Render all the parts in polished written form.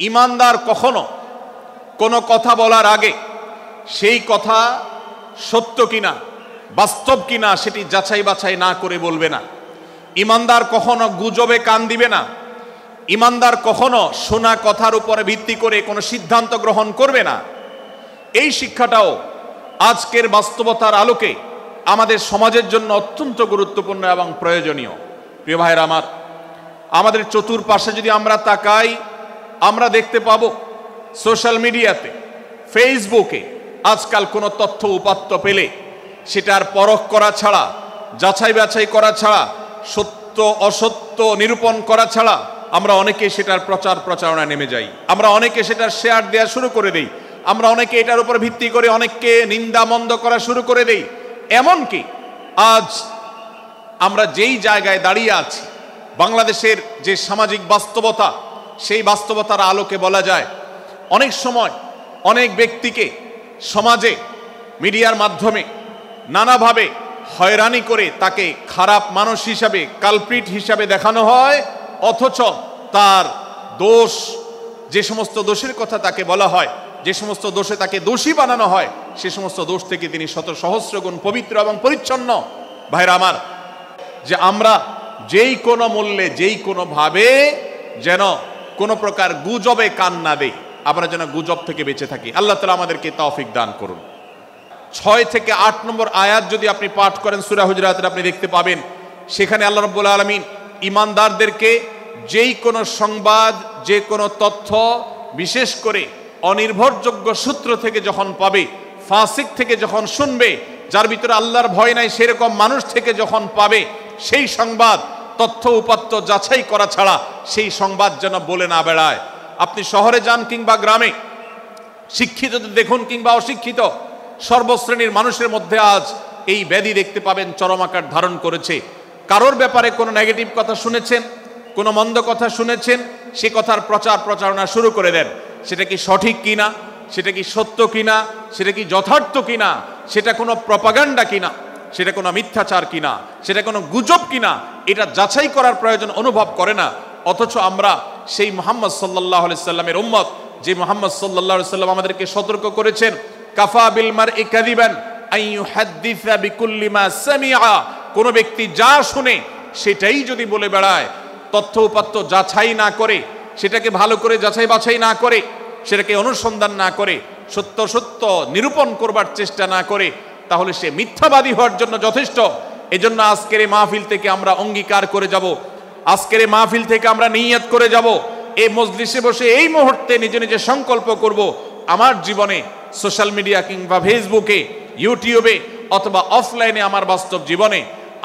ইমানদার কখনো কোনো কথা বলার আগে সেই কথা সত্য কিনা বাস্তব কিনা সেটি যাচাই বাছাই না করে বলবে না। ইমানদার কখনো গুজবে কান দিবে না। ইমানদার কখনো শোনা কথার উপরে ভিত্তি করে কোনো সিদ্ধান্ত গ্রহণ করবে না। এই শিক্ষাটাও আজকের বাস্তবতার আলোকে আমাদের সমাজের জন্য অত্যন্ত গুরুত্বপূর্ণ এবং প্রয়োজনীয়। প্রিয় ভাইরা আমার, আমাদের চতুর্পাশে যদি আমরা তাকাই, আমরা দেখতে পাবো সোশ্যাল মিডিয়াতে, ফেসবুকে আজকাল কোনো তথ্য উপাত্ত পেলে সেটার পরখ করা ছাড়া, যাচাই বাছাই করা ছাড়া, সত্য অসত্য নিরূপণ করা ছাড়া আমরা অনেকে সেটার প্রচার প্রচারণা নেমে যাই। আমরা অনেকে সেটার শেয়ার দেওয়া শুরু করে দেই। আমরা অনেকে এটার উপর ভিত্তি করে অনেককে নিন্দা মন্দ করা শুরু করে দেই। এমনকি আজ আমরা যেই জায়গায় দাঁড়িয়ে আছি, বাংলাদেশের যে সামাজিক বাস্তবতা, সেই বাস্তবতার আলোকে বলা যায় অনেক সময় অনেক ব্যক্তিকে সমাজে মিডিয়ার মাধ্যমে নানাভাবে হয়রানি করে তাকে খারাপ মানুষ হিসাবে, কালপ্রিট হিসাবে দেখানো হয়, অথচ তার দোষ, যে সমস্ত দোষের কথা তাকে বলা হয়, যে সমস্ত দোষে তাকে দোষী বানানো হয়, সে সমস্ত দোষ থেকে তিনি শত সহস্র গুণ পবিত্র এবং পরিচ্ছন্ন। ভাইরা আমার, যে আমরা যেই কোনো মূল্যে, যেই কোনোভাবে যেন কোনো প্রকার গুজবে কান না দেই, আমরা যেন গুজব থেকে বেঁচে থাকি। আল্লাহ তাআলা আমাদেরকে তৌফিক দান করুন। 6 থেকে 8 নম্বর আয়াত যদি আপনি পাঠ করেন সূরা হুজুরাতের, আপনি দেখতে পাবেন সেখানে আল্লাহ রাব্বুল আলামিন ঈমানদারদেরকে যেই কোনো সংবাদ, যে কোনো তথ্য, বিশেষ করে অনির্ভরযোগ্য সূত্র থেকে যখন পাবে, ফাসিক থেকে যখন শুনবে, যার ভিতরে আল্লাহর ভয় নাই সেরকম মানুষ থেকে যখন পাবে, সেই সংবাদ তথ্য উপাত্ত যাচাই করা ছাড়া সেই সংবাদ যেন বলে না বেড়ায়। আপনি শহরে যান কিংবা গ্রামে, শিক্ষিত দেখুন কিংবা অশিক্ষিত, সর্বশ্রেণীর মানুষের মধ্যে আজ এই ব্যাধি দেখতে পাবেন চরম আকার ধারণ করেছে। কারোর ব্যাপারে কোনো নেগেটিভ কথা শুনেছেন, কোনো মন্দ কথা শুনেছেন, সে কথার প্রচার প্রচারণা শুরু করে দেন। সেটা কি সঠিক কিনা, সেটা কি সত্য কিনা, সেটা কি যথার্থ কিনা, সেটা কোনো প্রপাগান্ডা কিনা, সেটা কোনো মিথ্যাচার কিনা, সেটা কোনো গুজব কিনা, এটা যাচাই করার প্রয়োজন অনুভব করে না। অথচ আমরা সেই মুহাম্মদ সাল্লাল্লাহু আলাইহি সাল্লামের উম্মত, যে মুহাম্মদ সাল্লাল্লাহু আলাইহি সাল্লাম আমাদেরকে সতর্ক করেছেন, কাফা বিল মারই কাযিবান আন ইউহাদ্দিসা বিকুল্লি মা সামিআ, কোন ব্যক্তি যা শুনে সেটাই যদি বলে বেড়ায়, তথ্য উপাত্ত যাচাই না করে, সেটাকে ভালো করে যাচাই বাছাই না করে, সেটাকে অনুসন্ধান না করে, সত্য সত্য নিরূপণ করবার চেষ্টা না করে, তাহলে সে মিথ্যাবাদী হওয়ার জন্য যথেষ্ট। এজন্য আজকের এই মাহফিল থেকে আমরা অঙ্গীকার করে যাব, আজকের এই মাহফিল থেকে আমরা নিয়ত করে যাব, এই মজলিসে বসে এই মুহূর্তে নিজে নিজে সংকল্প করব, আমার জীবনে সোশ্যাল মিডিয়া কিংবা ফেসবুকে, ইউটিউবে অথবা অফলাইনে আমার বাস্তব জীবনে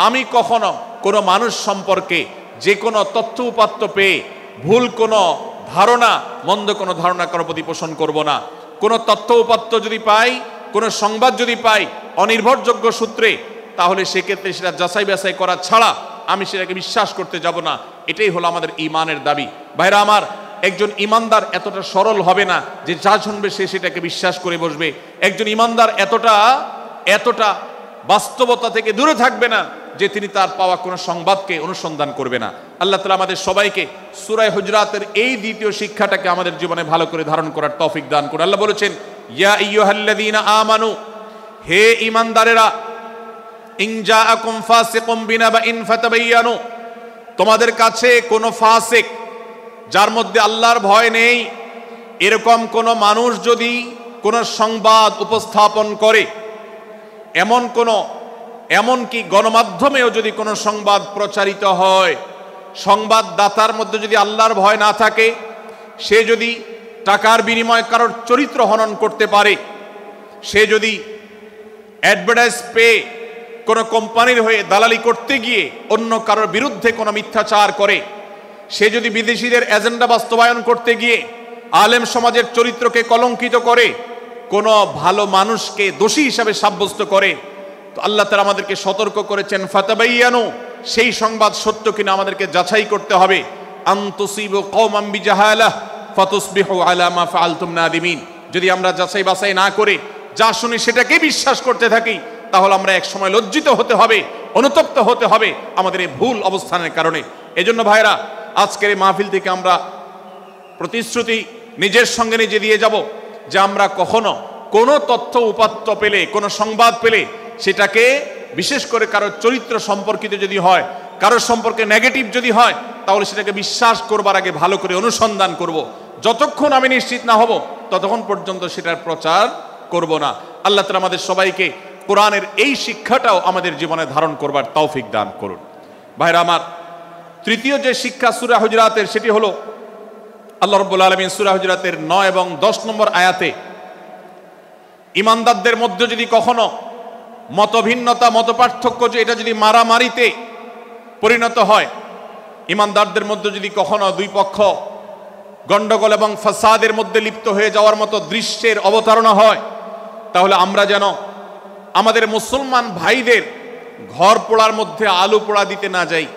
আমি কখনো কোনো মানুষ সম্পর্কে যে কোনো তথ্য উপাত্ত পেয়ে ভুল কোনো ধারণা, মন্দ কোনো ধারণা কারো প্রতি পোষণ করব না। কোনো তথ্য উপাত্ত যদি পাই, কোনো সংবাদ যদি পাই অনির্ভরযোগ্য সূত্রে, তাহলে সেক্ষেত্রে সেটা যাচাই বাছাই করা ছাড়া আমি সেটাকে বিশ্বাস করতে যাব না। এটাই হলো আমাদের ঈমানের দাবি। ভাইরা আমার, একজন ঈমানদার এতটা সরল হবে না যে যা শুনবে সে সেটাকে বিশ্বাস করে বসবে। একজন ঈমানদার এতটা বাস্তবতা থেকে দূরে থাকবে না যে তিনি তার পাওয়া কোনো সংবাদকে অনুসন্ধান করবে না। আল্লাহ তাআলা আমাদের সবাইকে সূরা হুজুরাতের এই দ্বিতীয় শিক্ষাটাকে আমাদের জীবনে ভালো করে ধারণ করার তৌফিক দান করুন। আল্লাহ বলেছেন, ইয়া আইয়ুহাল্লাযীনা আমানু, হে ঈমানদারেরা, ইন জাআকুম ফাসিকুম বিনাবাইন ফাতাবায়ানু, তোমাদের কাছে কোনো ফাসিক, যার মধ্যে আল্লাহর ভয় নেই, এরকম কোনো মানুষ যদি কোনো সংবাদ উপস্থাপন করে, এমনকি গণমাধ্যমেও যদি কোনো সংবাদ প্রচারিত হয়, সংবাদদাতার মধ্যে যদি আল্লাহর ভয় না থাকে, সে যদি টাকার বিনিময়ে কারোর চরিত্র হনন করতে পারে, সে যদি অ্যাডভার্টাইজ পেয়ে কোনো কোম্পানির হয়ে দালালি করতে গিয়ে অন্য কারোর বিরুদ্ধে কোনো মিথ্যাচার করে, সে যদি বিদেশিদের এজেন্ডা বাস্তবায়ন করতে গিয়ে আলেম সমাজের চরিত্রকে কলঙ্কিত করে, কোনো ভালো মানুষকে দোষী হিসাবে সাব্যস্ত করে, তো আল্লাহ তাআলা আমাদেরকে সতর্ক করেছেন, ফাতাবায়ানু, সেই সংবাদ সত্য কিনা আমাদেরকে যাচাই করতে হবে। আন তুসিবু কওমান বিজাহালাহ ফাতুসবিহু আলা মা ফাআলতুম নাদিমিন, যদি আমরা যাচাই বাছাই না করে যা শুনি সেটাকে বিশ্বাস করতে থাকি, তাহলে আমরা এক সময় লজ্জিত হতে হবে, অনুতপ্ত হতে হবে আমাদের এই ভুল অবস্থানের কারণে। এজন্য ভাইরা, আজকের এই মাহফিল থেকে আমরা প্রতিশ্রুতি নিজের সঙ্গে নিজে দিয়ে যাব যে আমরা কখনো কোনো তথ্য উপাত্ত পেলে, কোনো সংবাদ পেলে সেটাকে বিশেষ করে কারোর চরিত্র সম্পর্কিত যদি হয়, কারোর সম্পর্কে নেগেটিভ যদি হয়, তাহলে সেটাকে বিশ্বাস করবার আগে ভালো করে অনুসন্ধান করব। যতক্ষণ আমি নিশ্চিত না হব ততক্ষণ পর্যন্ত সেটার প্রচার করব না। আল্লাহ তাআলা আমাদের সবাইকে কোরআনের এই শিক্ষাটাও আমাদের জীবনে ধারণ করবার তৌফিক দান করুন। ভাইরা আমার, তৃতীয় যে শিক্ষা সূরা হুজুরাতের, সেটি হলো আল্লাহ রাব্বুল আলামিন সূরা হুজুরাতের 9 এবং 10 নম্বর আয়াতে ঈমানদারদের মধ্যে যদি কখনো মতভিন্নতা, মতপার্থক্য, যে এটা যদি মারামারিতে পরিণত হয়, ঈমানদারদের মধ্যে যদি কখনো দুই পক্ষ গন্ডগোল এবং ফাসাদের মধ্যে লিপ্ত হয়ে যাওয়ার মতো দৃশ্যের অবতারণা হয়, তাহলে আমরা যেন আমাদের মুসলমান ভাইদের ঘর পোড়ার মধ্যে আলু পোড়া দিতে না যাই।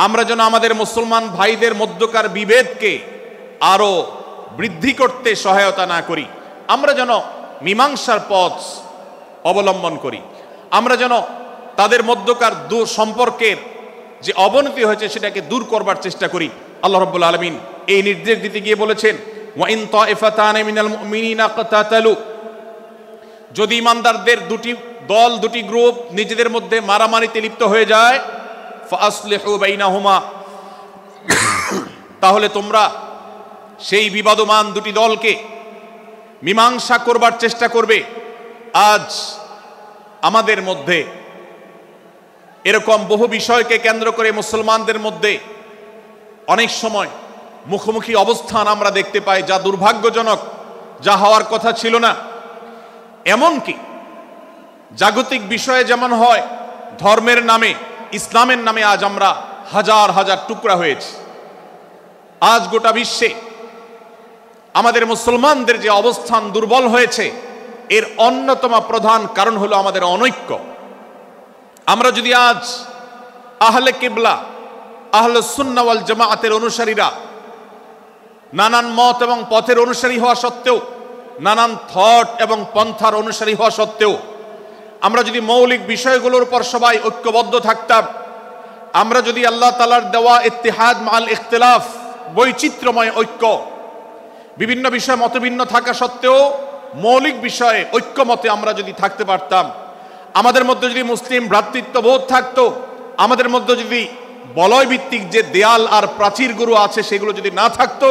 আমরা যেন আমাদের মুসলমান ভাইদের মধ্যকার বিভেদকে আরো বৃদ্ধি করতে সহায়তা না করি। আমরা যেন মীমাংসার পথ অবলম্বন করি। আমরা যেন তাদের মধ্যকার সম্পর্কের যে অবনতি হয়েছে সেটাকে দূর করবার চেষ্টা করি। আল্লাহ রাব্বুল আলামিন এই নির্দেশ দিতে গিয়ে বলেছেন, ওয়া ইন তাইফাতানি মিনাল মুমিনিনা ইকতাতালু, যদি ঈমানদারদের দুটি দল, দুটি গ্রুপ নিজেদের মধ্যে মারামারিতে লিপ্ত হয়ে যায়, ফাসলিহু বাইনাহুমা, তাহলে তোমরা সেই বিবাদমান দুটি দলকে মীমাংসা করবার চেষ্টা করবে। আজ আমাদের মধ্যে এরকম বহু বিষয়কে কেন্দ্র করে মুসলমানদের মধ্যে অনেক সময় মুখোমুখি অবস্থান আমরা দেখতে পাই, যা দুর্ভাগ্যজনক, যা হওয়ার কথা ছিল না। এমনকি জাগতিক বিষয়ে যেমন হয়, ধর্মের নামে, ইসলামের নামে আজ আমরা হাজার হাজার টুকরা হয়েছি। আজ গোটা বিশ্বে আমাদের মুসলমানদের যে অবস্থান দুর্বল হয়েছে, এর অন্যতম প্রধান কারণ হলো আমাদের অনৈক্য। আমরা যদি আজ আহলে কিবলা, আহলে সুন্নাহ ওয়াল জামাআতের অনুসারীরা নানান মত এবং পথের অনুসারী হওয়া সত্ত্বেও, নানান থট এবং পন্থার অনুসারী হওয়া সত্ত্বেও, আমরা যদি মৌলিক বিষয়গুলোর উপর সবাই ঐক্যবদ্ধ থাকতাম, আমরা যদি আল্লাহ তাআলার দেওয়া ইত্তিহাদ মাল ইখতিলাফ, বৈচিত্র্যময় ঐক্য, বিভিন্ন বিষয়ে মতভিন্ন থাকা সত্ত্বেও মৌলিক বিষয়ে ঐক্যমতে আমরা যদি থাকতে পারতাম, আমাদের মধ্যে যদি মুসলিম ভ্রাতৃত্ববোধ থাকতো, আমাদের মধ্যে যদি বলয় ভিত্তিক যে দেয়াল আর প্রাচীরগুলো আছে সেগুলো যদি না থাকতো,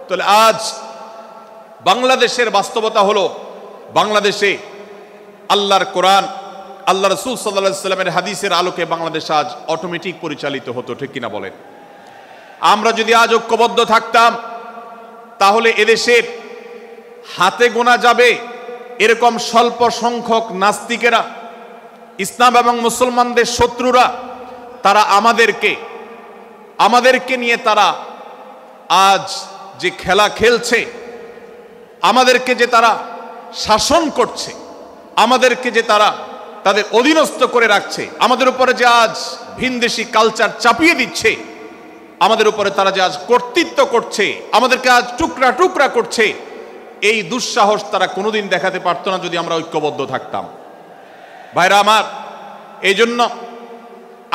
তাহলে আজ বাংলাদেশের বাস্তবতা হলো, বাংলাদেশে আল্লাহর কোরআন, আল্লাহ রাসূল সাল্লাল্লাহু আলাইহি সাল্লামের হাদিসের আলোকে বাংলাদেশ আজ অটোমেটিক পরিচালিত হতো। ঠিক কিনা বলেন? আমরা যদি আজ ঐক্যবদ্ধ থাকতাম, তাহলে এদেশের হাতে গোনা যাবে এরকম স্বল্প সংখ্যক নাস্তিকেরা, ইসলাম এবং মুসলমানদের শত্রুরা, তারা আমাদেরকে নিয়ে তারা আজ যে খেলা খেলছে, আমাদেরকে যে তারা শাসন করছে, আমাদেরকে যে তারা তাদের অধীনস্থ করে রাখছে, আমাদের উপরে যে আজ ভিনদেশি কালচার চাপিয়ে দিচ্ছে, আমাদের উপরে তারা যে আজ কর্তৃত্ব করছে, আমাদেরকে আজ টুকরা টুকরা করছে, এই দুঃসাহস তারা কোনোদিন দেখাতে পারতো না যদি আমরা ঐক্যবদ্ধ থাকতাম। ভাইরা আমার, এই জন্য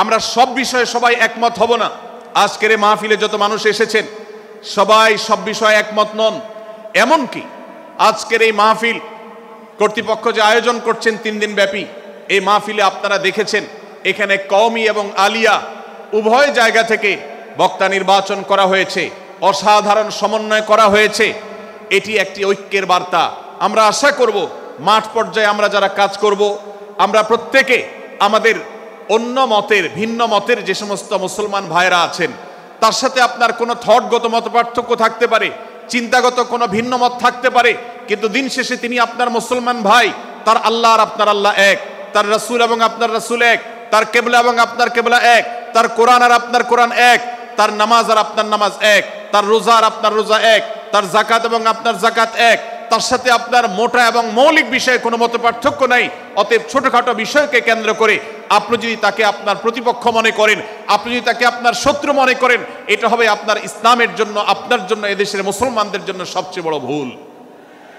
আমরা সব বিষয়ে সবাই একমত হব না। আজকের এই মাহফিলে যত মানুষ এসেছেন সবাই সব বিষয়ে একমত নন। এমনকি আজকের এই মাহফিল কর্তৃপক্ষ যে আয়োজন করছেন 3 দিন ব্যাপী, এই মাহফিলে আপনারা দেখেছেন এখানে কওমি এবং আলিয়া উভয় জায়গা থেকে বক্তা নির্বাচন করা হয়েছে, অসাধারণ সমন্বয় করা হয়েছে। এটি একটি ঐক্যের বার্তা। আমরা আশা করব মাঠ পর্যায়ে আমরা যারা কাজ করব, আমরা প্রত্যেকে আমাদের অন্য মতের, ভিন্ন মতের যে সমস্ত মুসলমান ভাইরা আছেন, তার সাথে আপনার কোনো থটগত মত পার্থক্য থাকতে পারে, চিন্তাগত কোনো ভিন্ন মত থাকতে পারে, কিন্তু দিন শেষে তিনি আপনার মুসলমান ভাই। তার আল্লাহ আর আপনার আল্লাহ এক, তার রাসূল এবং আপনার রাসূল এক, তার কেবলা এবং আপনার কেবলা এক, তার কোরআন আর আপনার কোরআন এক, তার নামাজ আর আপনার নামাজ এক, তার রোজা আর আপনার রোজা এক, তার যাকাত এবং আপনার যাকাত এক, তার সাথে আপনার মোটা এবং মৌলিক বিষয়ে কোনো মত পার্থক্য নাই। অতএব ছোটখাটো বিষয়কে কেন্দ্র করে আপনি যদি তাকে আপনার প্রতিপক্ষ মনে করেন, আপনি যদি তাকে আপনার শত্রু মনে করেন, এটা হবে আপনার ইসলামের জন্য, আপনার জন্য, এদেশের মুসলমানদের জন্য সবচেয়ে বড় ভুল।